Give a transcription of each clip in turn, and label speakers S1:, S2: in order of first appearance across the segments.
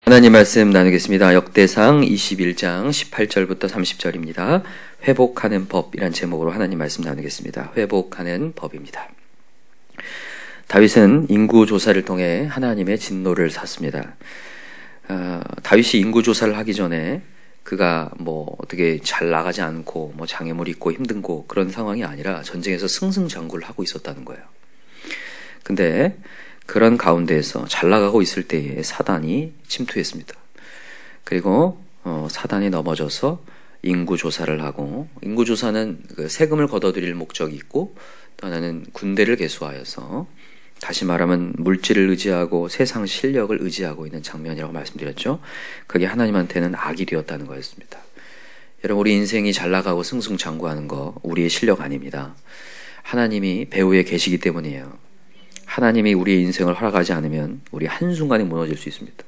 S1: 하나님 말씀 나누겠습니다. 역대상 21장 18절부터 30절입니다. 회복하는 법이란 제목으로 하나님 말씀 나누겠습니다. 회복하는 법입니다. 다윗은 인구조사를 통해 하나님의 진노를 샀습니다. 다윗이 인구조사를 하기 전에 그가 어떻게 잘 나가지 않고 장애물이 있고 힘든고 그런 상황이 아니라 전쟁에서 승승장구를 하고 있었다는 거예요. 근데 그런 가운데에서 잘 나가고 있을 때에 사단이 침투했습니다. 그리고 사단이 넘어져서 인구조사를 하고, 인구조사는 그 세금을 걷어들일 목적이 있고, 또 하나는 군대를 개수하여서 다시 말하면 물질을 의지하고 세상 실력을 의지하고 있는 장면이라고 말씀드렸죠. 그게 하나님한테는 악이 되었다는 거였습니다. 여러분, 우리 인생이 잘 나가고 승승장구하는 거 우리의 실력 아닙니다. 하나님이 배후에 계시기 때문이에요. 하나님이 우리의 인생을 허락하지 않으면 우리 한순간에 무너질 수 있습니다.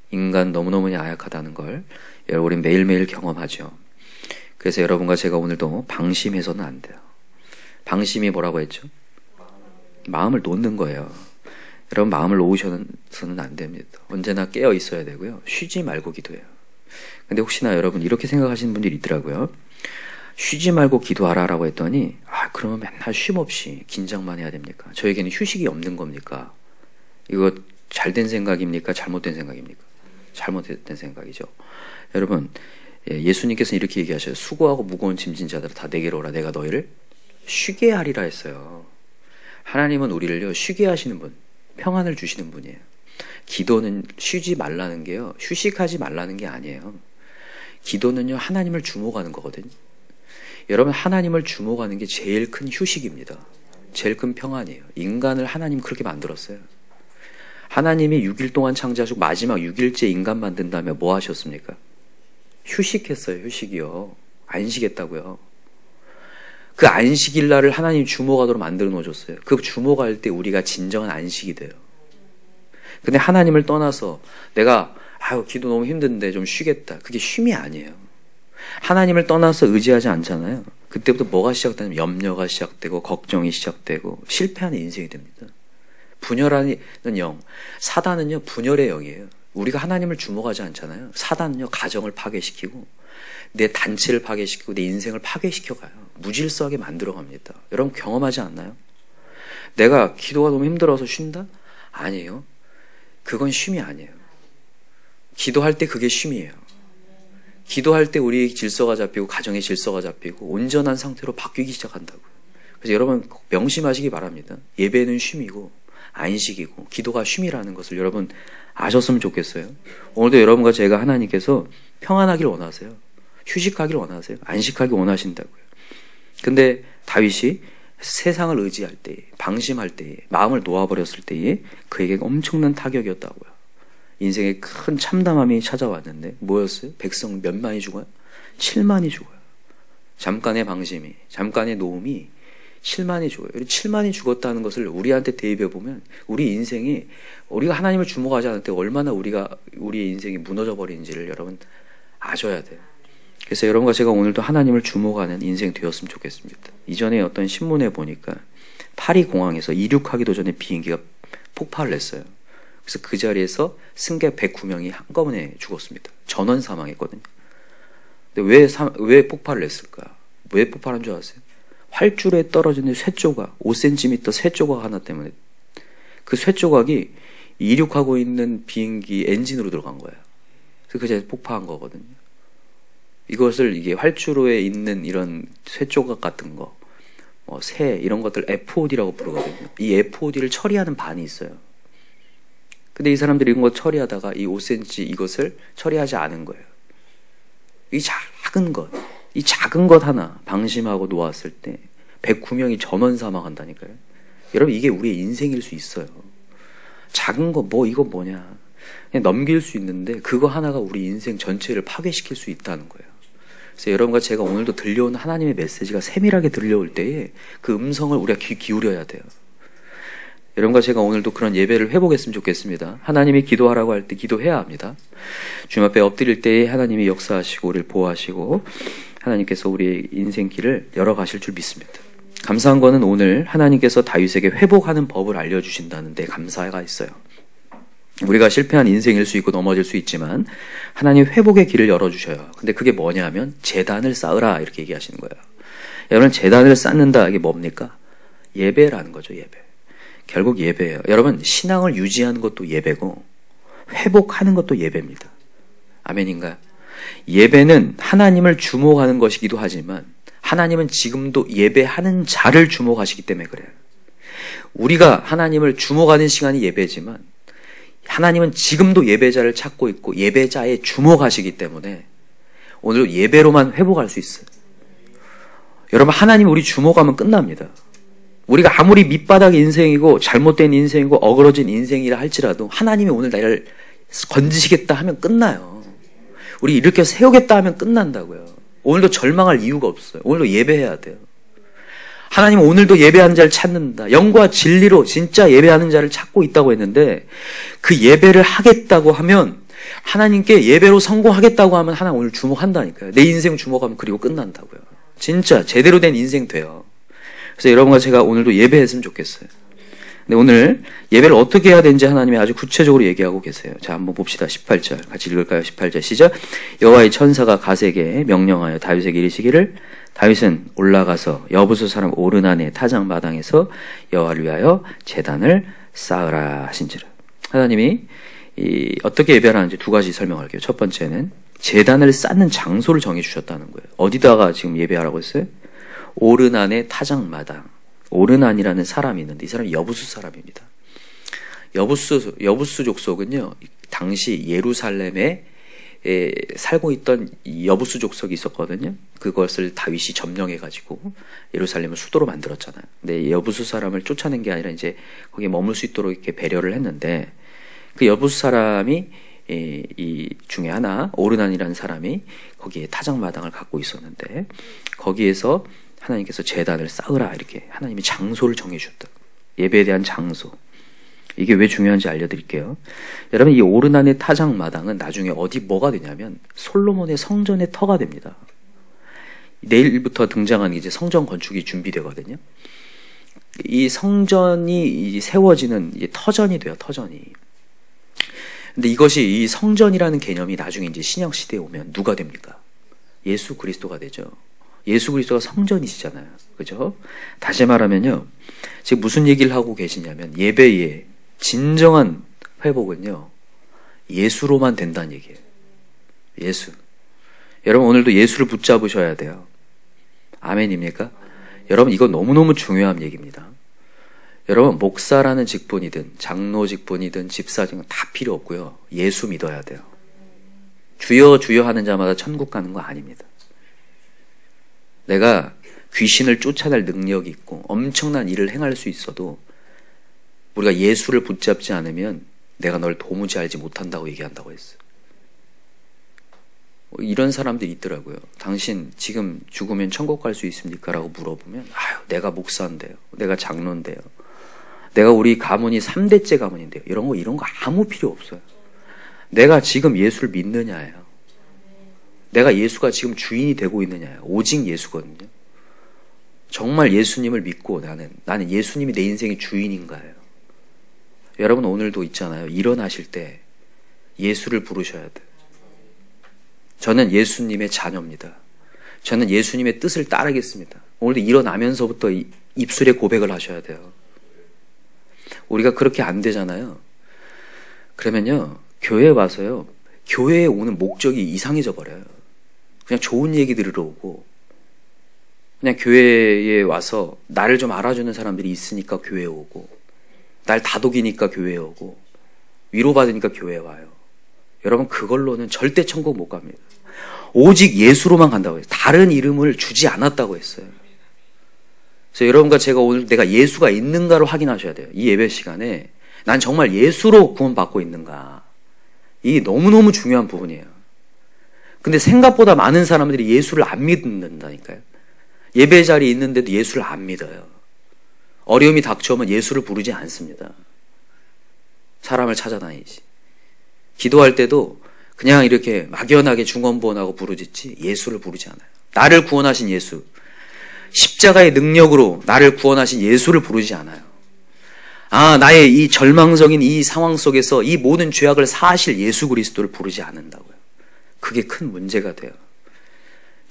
S1: 인간 너무너무 야약하다는 걸 우린 매일매일 경험하죠. 그래서 여러분과 제가 오늘도 방심해서는 안 돼요. 방심이 뭐라고 했죠? 마음을 놓는 거예요. 여러분, 마음을 놓으셔서는 안 됩니다. 언제나 깨어 있어야 되고요. 쉬지 말고 기도해요. 근데 혹시나 여러분 이렇게 생각하시는 분들이 있더라고요. 쉬지 말고 기도하라라고 했더니 그러면 맨날 쉼 없이 긴장만 해야 됩니까? 저에게는 휴식이 없는 겁니까? 이거 잘된 생각입니까? 잘못된 생각입니까? 잘못된 생각이죠. 여러분, 예수님께서는 이렇게 얘기하셔요. 수고하고 무거운 짐진 자들 다 내게로 오라. 내가 너희를 쉬게 하리라 했어요. 하나님은 우리를요 쉬게 하시는 분, 평안을 주시는 분이에요. 기도는 쉬지 말라는 게요, 휴식하지 말라는 게 아니에요. 기도는요 하나님을 주목하는 거거든요. 여러분, 하나님을 주목하는 게 제일 큰 휴식입니다. 제일 큰 평안이에요. 인간을 하나님 그렇게 만들었어요. 하나님이 6일 동안 창조하시고 마지막 6일째 인간 만든 다음에 뭐 하셨습니까? 휴식했어요. 휴식이요. 안식했다고요. 그 안식일 날을 하나님 주목하도록 만들어 놓으셨어요. 그 주목할 때 우리가 진정한 안식이 돼요. 근데 하나님을 떠나서 내가 기도 너무 힘든데 좀 쉬겠다. 그게 쉼이 아니에요. 하나님을 떠나서 의지하지 않잖아요. 그때부터 뭐가 시작되냐면 염려가 시작되고 걱정이 시작되고 실패하는 인생이 됩니다. 분열하는 영, 사단은요 분열의 영이에요. 우리가 하나님을 주목하지 않잖아요. 사단은요 가정을 파괴시키고 내 단체를 파괴시키고 내 인생을 파괴시켜가요. 무질서하게 만들어갑니다. 여러분 경험하지 않나요? 내가 기도가 너무 힘들어서 쉰다? 아니에요. 그건 쉼이 아니에요. 기도할 때 그게 쉼이에요. 기도할 때 우리의 질서가 잡히고 가정의 질서가 잡히고 온전한 상태로 바뀌기 시작한다고요. 그래서 여러분 명심하시기 바랍니다. 예배는 쉼이고 안식이고 기도가 쉼이라는 것을 여러분 아셨으면 좋겠어요. 오늘도 여러분과 제가 하나님께서 평안하길 원하세요. 휴식하길 원하세요. 안식하길 원하신다고요. 근데 다윗이 세상을 의지할 때에, 방심할 때에, 마음을 놓아버렸을 때에 그에게 엄청난 타격이었다고요. 인생에 큰 참담함이 찾아왔는데 뭐였어요? 백성 몇만이 죽어요? 7만이 죽어요. 잠깐의 방심이, 잠깐의 노움이 7만이 죽어요. 7만이 죽었다는 것을 우리한테 대입해 보면 우리 인생이, 우리가 하나님을 주목하지 않을 때 얼마나 우리의 인생이 무너져 버리는지를 여러분 아셔야 돼요. 그래서 여러분과 제가 오늘도 하나님을 주목하는 인생 되었으면 좋겠습니다. 이전에 어떤 신문에 보니까 파리 공항에서 이륙하기도 전에 비행기가 폭발을 했어요. 그래서 그 자리에서 승객 109명이 한꺼번에 죽었습니다. 전원 사망했거든요. 근데 왜 폭발을 했을까? 왜 폭발한 줄 아세요? 활주로에 떨어지는 쇠조각, 5cm 쇠조각 하나 때문에 그 쇠조각이 이륙하고 있는 비행기 엔진으로 들어간 거예요. 그래서 그 자리에 폭파한 거거든요. 이게 활주로에 있는 이런 쇠조각 같은 거, 새 이런 것들 FOD라고 부르거든요. 이 FOD를 처리하는 반이 있어요. 근데 이 사람들이 이런 거 처리하다가 이 5cm 이것을 처리하지 않은 거예요. 이 작은 것 하나 방심하고 놓았을 때 109명이 전원 사망한다니까요. 여러분 이게 우리의 인생일 수 있어요. 작은 거 이거 뭐냐 그냥 넘길 수 있는데 그거 하나가 우리 인생 전체를 파괴시킬 수 있다는 거예요. 그래서 여러분과 제가 오늘도 들려오는 하나님의 메시지가 세밀하게 들려올 때에 그 음성을 우리가 귀 기울여야 돼요. 여러분과 제가 오늘도 그런 예배를 회복했으면 좋겠습니다. 하나님이 기도하라고 할 때 기도해야 합니다. 주님 앞에 엎드릴 때에 하나님이 역사하시고 우리를 보호하시고 하나님께서 우리의 인생길을 열어가실 줄 믿습니다. 감사한 거는 오늘 하나님께서 다윗에게 회복하는 법을 알려주신다는 데 감사가 있어요. 우리가 실패한 인생일 수 있고 넘어질 수 있지만 하나님 회복의 길을 열어주셔요. 근데 그게 뭐냐면 제단을 쌓으라 이렇게 얘기하시는 거예요. 여러분 제단을 쌓는다 이게 뭡니까? 예배라는 거죠. 예배. 결국 예배예요. 여러분 신앙을 유지하는 것도 예배고 회복하는 것도 예배입니다. 아멘인가요? 예배는 하나님을 주목하는 것이기도 하지만 하나님은 지금도 예배하는 자를 주목하시기 때문에 그래요. 우리가 하나님을 주목하는 시간이 예배지만 하나님은 지금도 예배자를 찾고 있고 예배자에 주목하시기 때문에 오늘 예배로만 회복할 수 있어요. 여러분 하나님 우리 주목하면 끝납니다. 우리가 아무리 밑바닥 인생이고 잘못된 인생이고 어그러진 인생이라 할지라도 하나님이 오늘 나를 건지시겠다 하면 끝나요. 우리 이렇게 세우겠다 하면 끝난다고요. 오늘도 절망할 이유가 없어요. 오늘도 예배해야 돼요. 하나님은 오늘도 예배하는 자를 찾는다. 영과 진리로 진짜 예배하는 자를 찾고 있다고 했는데 그 예배를 하겠다고 하면 하나님께 예배로 성공하겠다고 하면 하나님 오늘 주목한다니까요. 내 인생 주목하면 그리고 끝난다고요. 진짜 제대로 된 인생 돼요. 그래서 여러분과 제가 오늘도 예배했으면 좋겠어요. 근데 오늘 예배를 어떻게 해야 되는지 하나님이 아주 구체적으로 얘기하고 계세요. 자, 한번 봅시다. 18절 같이 읽을까요? 18절 시작. 여호와의 천사가 갓에게 명령하여 다윗에게 이르시기를 다윗은 올라가서 여부수 사람 오르난의 타작 마당에서 여호와를 위하여 제단을 쌓으라 하신지라. 하나님이 어떻게 예배를 하는지 두 가지 설명할게요. 첫 번째는 제단을 쌓는 장소를 정해 주셨다는 거예요. 어디다가 지금 예배하라고 했어요? 오르난의 타작 마당. 오르난이라는 사람이 있는데 이 사람이 여부수 사람입니다. 여부수 족속은요, 당시 예루살렘에 살고 있던 여부수 족속이 있었거든요. 그것을 다윗이 점령해가지고 예루살렘을 수도로 만들었잖아요. 근데 여부수 사람을 쫓아낸 게 아니라 이제 거기에 머물 수 있도록 이렇게 배려를 했는데 그 여부수 사람이 이 중에 하나 오르난이라는 사람이 거기에 타작마당을 갖고 있었는데 거기에서 하나님께서 제단을 쌓으라 이렇게 하나님이 장소를 정해주셨다. 예배에 대한 장소. 이게 왜 중요한지 알려드릴게요. 여러분 이 오르난의 타작마당은 나중에 어디 뭐가 되냐면 솔로몬의 성전의 터가 됩니다. 내일부터 등장하는 이제 성전 건축이 준비되거든요. 이 성전이 세워지는 이제 터전이 돼요. 터전이. 근데 이것이 이 성전이라는 개념이 나중에 이제 신약 시대에 오면 누가 됩니까? 예수 그리스도가 되죠. 예수 그리스도가 성전이시잖아요. 그죠? 다시 말하면요. 지금 무슨 얘기를 하고 계시냐면 예배의 진정한 회복은요. 예수로만 된다는 얘기예요. 예수. 여러분 오늘도 예수를 붙잡으셔야 돼요. 아멘입니까? 여러분 이거 너무너무 중요한 얘기입니다. 여러분 목사라는 직분이든 장로 직분이든 집사직은 다 필요 없고요. 예수 믿어야 돼요. 주여 주여 하는 자마다 천국 가는 거 아닙니다. 내가 귀신을 쫓아낼 능력이 있고 엄청난 일을 행할 수 있어도 우리가 예수를 붙잡지 않으면 내가 널 도무지 알지 못한다고 얘기한다고 했어요. 이런 사람들이 있더라고요. 당신 지금 죽으면 천국 갈 수 있습니까? 라고 물어보면 아유 내가 목사인데요. 내가 장로인데요. 내가 우리 가문이 3대째 가문인데요. 이런 거 아무 필요 없어요. 내가 지금 예수를 믿느냐예요. 내가 예수가 지금 주인이 되고 있느냐예요. 오직 예수거든요. 정말 예수님을 믿고 나는 예수님이 내 인생의 주인인가요? 여러분 오늘도 있잖아요. 일어나실 때 예수를 부르셔야 돼요. 저는 예수님의 자녀입니다. 저는 예수님의 뜻을 따르겠습니다. 오늘도 일어나면서부터 입술에 고백을 하셔야 돼요. 우리가 그렇게 안 되잖아요. 그러면요. 교회에 와서요. 교회에 오는 목적이 이상해져 버려요. 그냥 좋은 얘기 들으러 오고 그냥 교회에 와서 나를 좀 알아주는 사람들이 있으니까 교회에 오고 날 다독이니까 교회에 오고 위로받으니까 교회에 와요. 여러분 그걸로는 절대 천국 못 갑니다. 오직 예수로만 간다고 했어요. 다른 이름을 주지 않았다고 했어요. 그래서 여러분과 제가 오늘 내가 예수가 있는가를 확인하셔야 돼요. 이 예배 시간에 난 정말 예수로 구원받고 있는가. 이게 너무너무 중요한 부분이에요. 근데 생각보다 많은 사람들이 예수를 안 믿는다니까요. 예배 자리에 있는데도 예수를 안 믿어요. 어려움이 닥쳐오면 예수를 부르지 않습니다. 사람을 찾아다니지. 기도할 때도 그냥 이렇게 막연하게 중언부언하고 부르짖지 예수를 부르지 않아요. 나를 구원하신 예수, 십자가의 능력으로 나를 구원하신 예수를 부르지 않아요. 나의 이 절망적인 이 상황 속에서 이 모든 죄악을 사하실 예수 그리스도를 부르지 않는다고요. 그게 큰 문제가 돼요.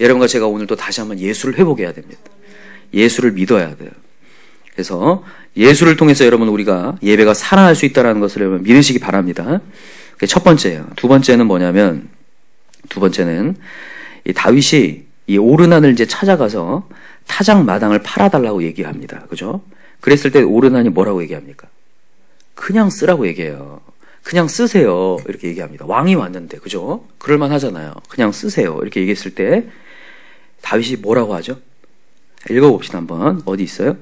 S1: 여러분과 제가 오늘 또 다시 한번 예수를 회복해야 됩니다. 예수를 믿어야 돼요. 그래서 예수를 통해서 여러분 우리가 예배가 살아날 수 있다는 것을 여러분 믿으시기 바랍니다. 그게 첫 번째예요. 두 번째는 뭐냐면, 두 번째는 이 다윗이 이 오르난을 이제 찾아가서 타작 마당을 팔아달라고 얘기합니다. 그죠? 그랬을 때 오르난이 뭐라고 얘기합니까? 그냥 쓰라고 얘기해요. 그냥 쓰세요. 이렇게 얘기합니다. 왕이 왔는데, 그죠? 그럴만 하잖아요. 그냥 쓰세요. 이렇게 얘기했을 때 다윗이 뭐라고 하죠? 읽어봅시다 한번. 어디 있어요?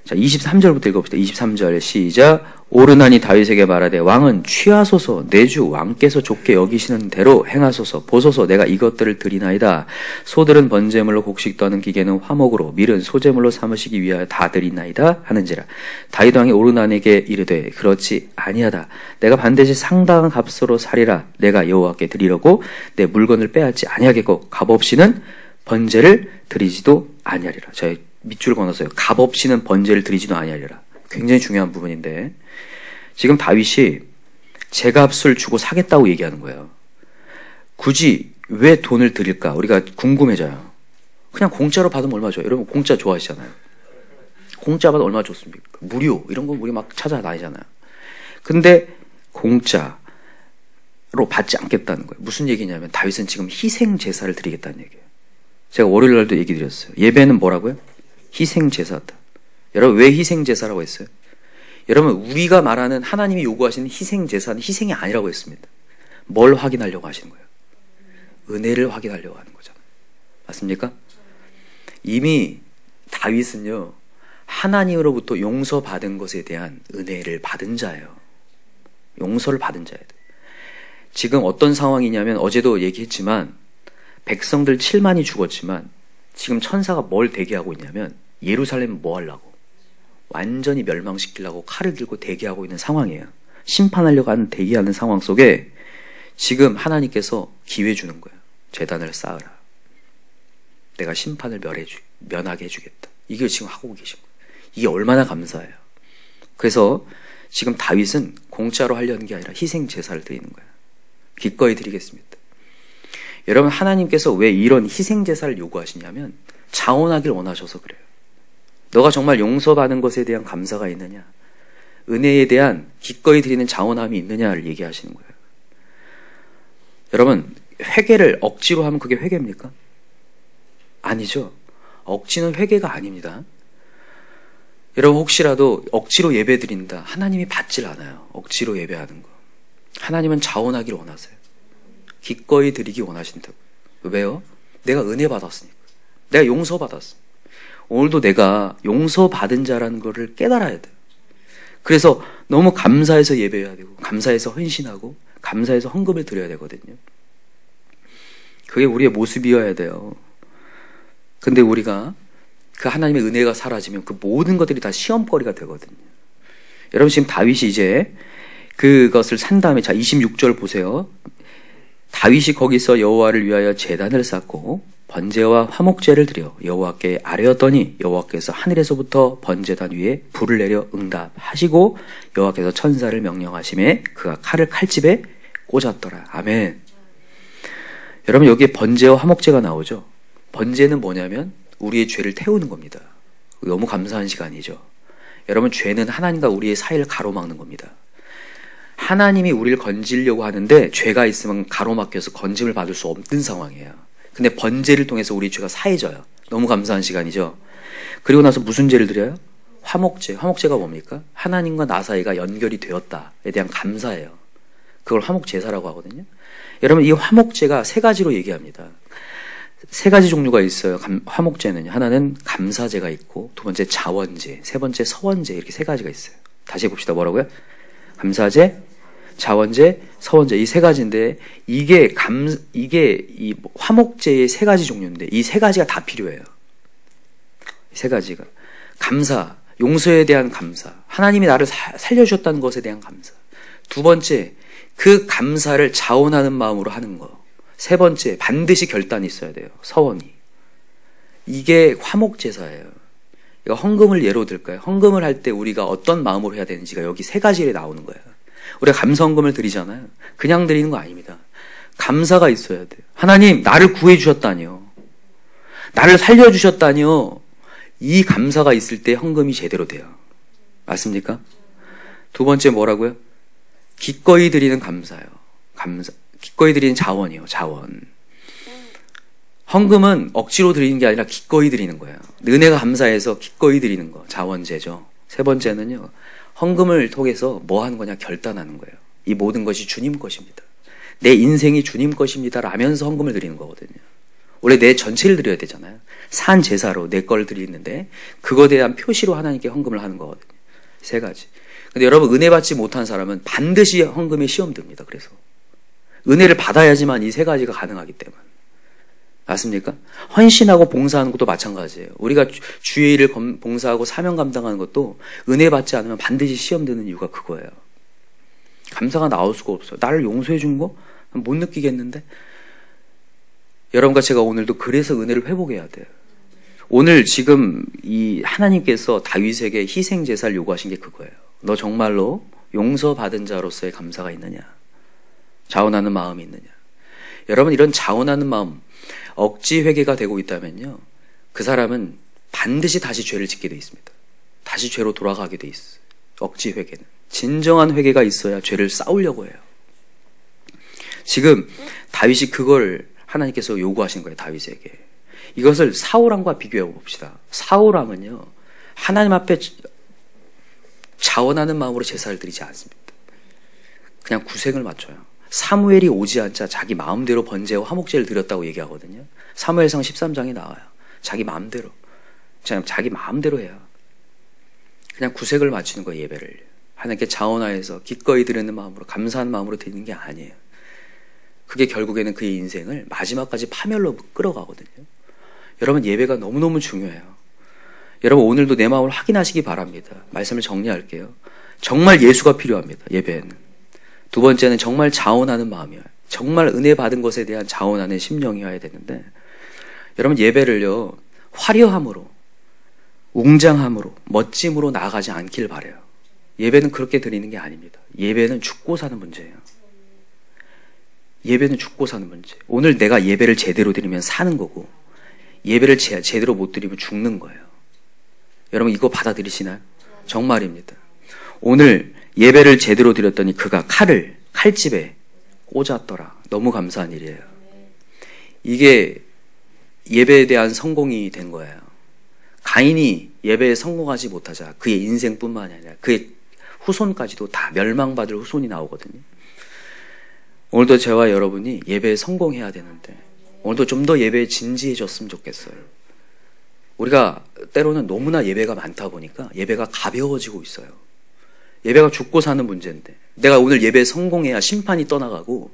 S1: 자, 23절부터 읽어봅시다. 23절 시작. 오르난이 다윗에게 말하되 왕은 취하소서 내 주 왕께서 좋게 여기시는 대로 행하소서. 보소서 내가 이것들을 드리나이다. 소들은 번제물로 곡식 떠는 기계는 화목으로 밀은 소제물로 삼으시기 위하여 다 드리나이다 하는지라. 다윗 왕이 오르난에게 이르되 그렇지 아니하다. 내가 반드시 상당한 값으로 사리라. 내가 여호와께 드리려고 내 물건을 빼앗지 아니하겠고 값 없이는 번제를 드리지도 아니하리라. 저희 밑줄을 그어놨어요. 값 없이는 번제를 드리지도 아니하리라. 굉장히 중요한 부분인데 지금 다윗이 제값을 주고 사겠다고 얘기하는 거예요. 굳이 왜 돈을 드릴까? 우리가 궁금해져요. 그냥 공짜로 받으면 얼마 줘요? 여러분 공짜 좋아하시잖아요. 공짜 받으면 얼마 좋습니까? 무료 이런 거 우리 막 찾아다니잖아요. 근데 공짜로 받지 않겠다는 거예요. 무슨 얘기냐면 다윗은 지금 희생 제사를 드리겠다는 얘기예요. 제가 월요일 날도 얘기 드렸어요. 예배는 뭐라고요? 희생 제사다. 여러분 왜 희생 제사라고 했어요? 여러분 우리가 말하는 하나님이 요구하시는 희생 제사는 희생이 아니라고 했습니다. 뭘 확인하려고 하시는 거예요? 은혜를 확인하려고 하는 거잖아요. 맞습니까? 이미 다윗은요 하나님으로부터 용서받은 것에 대한 은혜를 받은 자예요. 용서를 받은 자예요. 지금 어떤 상황이냐면 어제도 얘기했지만 백성들 7만이 죽었지만 지금 천사가 뭘 대기하고 있냐면 예루살렘은 뭐 하려고? 완전히 멸망시키려고 칼을 들고 대기하고 있는 상황이에요. 심판하려고 하는 대기하는 상황 속에 지금 하나님께서 기회 주는 거예요. 제단을 쌓으라. 내가 심판을 면하게 해주겠다. 이걸 지금 하고 계신 거예요. 이게 얼마나 감사해요. 그래서 지금 다윗은 공짜로 하려는 게 아니라 희생 제사를 드리는 거예요. 기꺼이 드리겠습니다. 여러분 하나님께서 왜 이런 희생 제사를 요구하시냐면 자원하길 원하셔서 그래요. 너가 정말 용서받은 것에 대한 감사가 있느냐, 은혜에 대한 기꺼이 드리는 자원함이 있느냐를 얘기하시는 거예요. 여러분 회개를 억지로 하면 그게 회개입니까? 아니죠. 억지는 회개가 아닙니다. 여러분 혹시라도 억지로 예배 드린다, 하나님이 받질 않아요. 억지로 예배하는 거. 하나님은 자원하기를 원하세요. 기꺼이 드리기 원하신다고. 왜요? 내가 은혜 받았으니까. 내가 용서받았어. 오늘도 내가 용서받은 자라는 것을 깨달아야 돼요. 그래서 너무 감사해서 예배해야 되고 감사해서 헌신하고 감사해서 헌금을 드려야 되거든요. 그게 우리의 모습이어야 돼요. 근데 우리가 그 하나님의 은혜가 사라지면 그 모든 것들이 다 시험거리가 되거든요. 여러분 지금 다윗이 이제 그것을 산 다음에 자 26절 보세요. 다윗이 거기서 여호와를 위하여 제단을 쌓고 번제와 화목제를 드려 여호와께 아뢰었더니 여호와께서 하늘에서부터 번제단 위에 불을 내려 응답하시고 여호와께서 천사를 명령하심에 그가 칼을 칼집에 꽂았더라. 아멘. 여러분 여기에 번제와 화목제가 나오죠. 번제는 뭐냐면 우리의 죄를 태우는 겁니다. 너무 감사한 시간이죠. 여러분 죄는 하나님과 우리의 사이를 가로막는 겁니다. 하나님이 우리를 건지려고 하는데 죄가 있으면 가로막혀서 건짐을 받을 수 없는 상황이에요. 근데 번제를 통해서 우리 죄가 사해져요. 너무 감사한 시간이죠. 그리고 나서 무슨 제를 드려요? 화목제. 화목제가 뭡니까? 하나님과 나 사이가 연결이 되었다에 대한 감사예요. 그걸 화목제사라고 하거든요. 여러분 이 화목제가 세 가지로 얘기합니다. 세 가지 종류가 있어요. 화목제는 하나는 감사제가 있고 두 번째 자원제, 세 번째 서원제 이렇게 세 가지가 있어요. 다시 해봅시다. 뭐라고요? 감사제, 자원제, 서원제 이 세 가지인데 이게 이 화목제의 세 가지 종류인데 이 세 가지가 다 필요해요. 이 세 가지가 감사, 용서에 대한 감사, 하나님이 나를 살려주셨다는 것에 대한 감사. 두 번째 그 감사를 자원하는 마음으로 하는 거. 세 번째 반드시 결단이 있어야 돼요. 서원이. 이게 화목제사예요. 이거 헌금을 예로 들까요? 헌금을 할 때 우리가 어떤 마음으로 해야 되는지가 여기 세 가지에 나오는 거예요. 우리가 감사헌금을 드리잖아요. 그냥 드리는 거 아닙니다. 감사가 있어야 돼요. 하나님, 나를 구해주셨다니요. 나를 살려주셨다니요. 이 감사가 있을 때 헌금이 제대로 돼요. 맞습니까? 두 번째 뭐라고요? 기꺼이 드리는 감사요. 기꺼이 드리는 자원이요. 자원. 헌금은 억지로 드리는 게 아니라 기꺼이 드리는 거예요. 은혜가 감사해서 기꺼이 드리는 거. 자원제죠. 세 번째는요. 헌금을 통해서 뭐 하는 거냐? 결단하는 거예요. 이 모든 것이 주님 것입니다. 내 인생이 주님 것입니다 라면서 헌금을 드리는 거거든요. 원래 내 전체를 드려야 되잖아요. 산 제사로 내 걸 드리는데 그거에 대한 표시로 하나님께 헌금을 하는 거거든요. 세 가지. 근데 여러분, 은혜 받지 못한 사람은 반드시 헌금에 시험 듭니다. 그래서 은혜를 받아야지만 이 세 가지가 가능하기 때문에. 맞습니까? 헌신하고 봉사하는 것도 마찬가지예요. 우리가 주의 일을 봉사하고 사명 감당하는 것도 은혜 받지 않으면 반드시 시험 드는 이유가 그거예요. 감사가 나올 수가 없어요. 나를 용서해 준 거 못 느끼겠는데? 여러분과 제가 오늘도 그래서 은혜를 회복해야 돼요. 오늘 지금 이 하나님께서 다윗에게 희생 제사를 요구하신 게 그거예요. 너 정말로 용서받은 자로서의 감사가 있느냐? 자원하는 마음이 있느냐? 여러분, 이런 자원하는 마음, 억지 회개가 되고 있다면요, 그 사람은 반드시 다시 죄를 짓게 돼 있습니다. 다시 죄로 돌아가게 돼 있어요. 억지 회개는. 진정한 회개가 있어야 죄를 쌓으려고 해요. 지금 다윗이 그걸 하나님께서 요구하신 거예요. 다윗에게. 이것을 사울왕과 비교해 봅시다. 사울왕은요, 하나님 앞에 자원하는 마음으로 제사를 드리지 않습니다. 그냥 구색을 맞춰요. 사무엘이 오지 않자 자기 마음대로 번제와 화목제를 드렸다고 얘기하거든요. 사무엘상 13장에 나와요. 자기 마음대로. 자기 마음대로 해요. 그냥 구색을 맞추는 거예요, 예배를. 하나님께 자원하여서 기꺼이 드리는 마음으로, 감사한 마음으로 드리는 게 아니에요. 그게 결국에는 그의 인생을 마지막까지 파멸로 끌어가거든요. 여러분, 예배가 너무너무 중요해요. 여러분, 오늘도 내 마음을 확인하시기 바랍니다. 말씀을 정리할게요. 정말 예수가 필요합니다. 예배에는. 두 번째는 정말 자원하는 마음이에요. 정말 은혜 받은 것에 대한 자원하는 심령이어야 되는데, 여러분, 예배를요, 화려함으로, 웅장함으로, 멋짐으로 나아가지 않길 바라요. 예배는 그렇게 드리는 게 아닙니다. 예배는 죽고 사는 문제예요. 예배는 죽고 사는 문제. 오늘 내가 예배를 제대로 드리면 사는 거고, 예배를 제대로 못 드리면 죽는 거예요. 여러분, 이거 받아들이시나요? 정말입니다. 오늘 예배를 제대로 드렸더니 그가 칼을 칼집에 꽂았더라. 너무 감사한 일이에요. 이게 예배에 대한 성공이 된 거예요. 가인이 예배에 성공하지 못하자 그의 인생뿐만 아니라 그의 후손까지도 다 멸망받을 후손이 나오거든요. 오늘도 저와 여러분이 예배에 성공해야 되는데, 오늘도 좀 더 예배에 진지해졌으면 좋겠어요. 우리가 때로는 너무나 예배가 많다 보니까 예배가 가벼워지고 있어요. 예배가 죽고 사는 문제인데, 내가 오늘 예배에 성공해야 심판이 떠나가고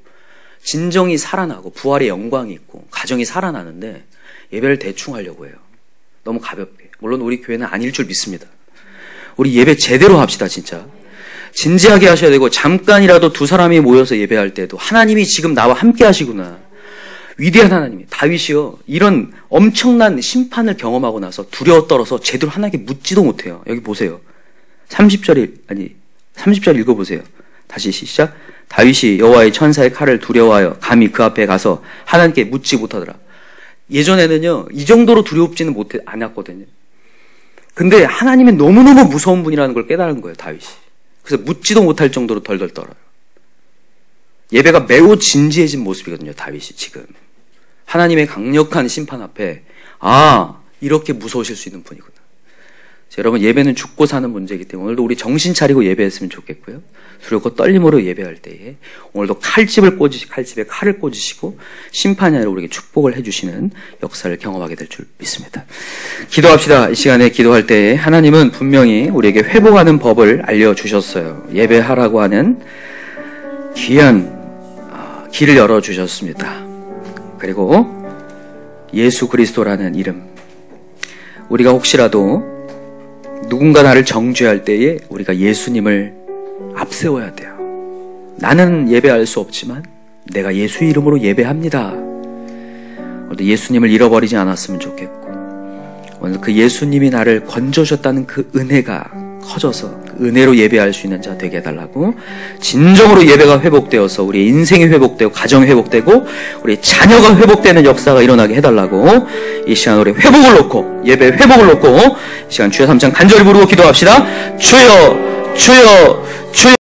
S1: 진정이 살아나고 부활의 영광이 있고 가정이 살아나는데, 예배를 대충 하려고 해요. 너무 가볍게. 물론 우리 교회는 아닐 줄 믿습니다. 우리 예배 제대로 합시다. 진짜 진지하게 하셔야 되고, 잠깐이라도 두 사람이 모여서 예배할 때도 하나님이 지금 나와 함께 하시구나. 위대한 하나님이, 다윗이요, 이런 엄청난 심판을 경험하고 나서 두려워 떨어서 제대로 하나님께 묻지도 못해요. 여기 보세요. 30절 읽어보세요. 다시 시작. 다윗이 여호와의 천사의 칼을 두려워하여 감히 그 앞에 가서 하나님께 묻지 못하더라. 예전에는요, 이 정도로 두렵지는 않았거든요. 근데 하나님은 너무너무 무서운 분이라는 걸 깨달은 거예요, 다윗이. 그래서 묻지도 못할 정도로 덜덜 떨어요. 예배가 매우 진지해진 모습이거든요, 다윗이 지금. 하나님의 강력한 심판 앞에, 이렇게 무서우실 수 있는 분이구나. 여러분, 예배는 죽고 사는 문제이기 때문에 오늘도 우리 정신 차리고 예배했으면 좋겠고요. 두렵고 떨림으로 예배할 때에 오늘도 칼집에 칼을 꽂으시고 심판이 아니라 우리에게 축복을 해주시는 역사를 경험하게 될 줄 믿습니다. 기도합시다. 이 시간에 기도할 때에 하나님은 분명히 우리에게 회복하는 법을 알려주셨어요. 예배하라고 하는 귀한 길을 열어주셨습니다. 그리고 예수 그리스도라는 이름, 우리가 혹시라도 누군가 나를 정죄할 때에 우리가 예수님을 앞세워야 돼요. 나는 예배할 수 없지만 내가 예수 이름으로 예배합니다. 예수님을 잃어버리지 않았으면 좋겠고, 오늘 그 예수님이 나를 건져주셨다는 그 은혜가 커져서 그 은혜로 예배할 수 있는 자 되게 해달라고, 진정으로 예배가 회복되어서 우리 인생이 회복되고 가정이 회복되고 우리 자녀가 회복되는 역사가 일어나게 해달라고, 이 시간 우리 회복을 놓고, 예배 회복을 놓고 이 시간 주여 3장 간절히 부르고 기도합시다. 주여 주여 주여.